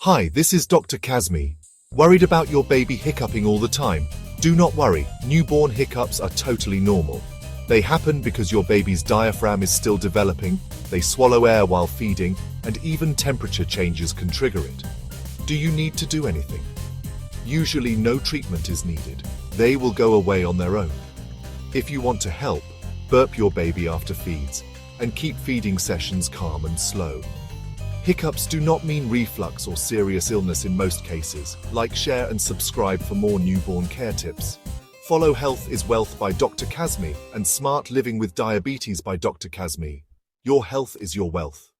Hi, this is Dr. Kazmi. Worried about your baby hiccuping all the time? Do not worry, newborn hiccups are totally normal. They happen because your baby's diaphragm is still developing, they swallow air while feeding, and even temperature changes can trigger it. Do you need to do anything? Usually no treatment is needed. They will go away on their own. If you want to help, burp your baby after feeds, and keep feeding sessions calm and slow. Hiccups do not mean reflux or serious illness in most cases. Like, share and subscribe for more newborn care tips. Follow Health is Wealth by Dr. Kazmi and Smart Living with Diabetes by Dr. Kazmi. Your health is your wealth.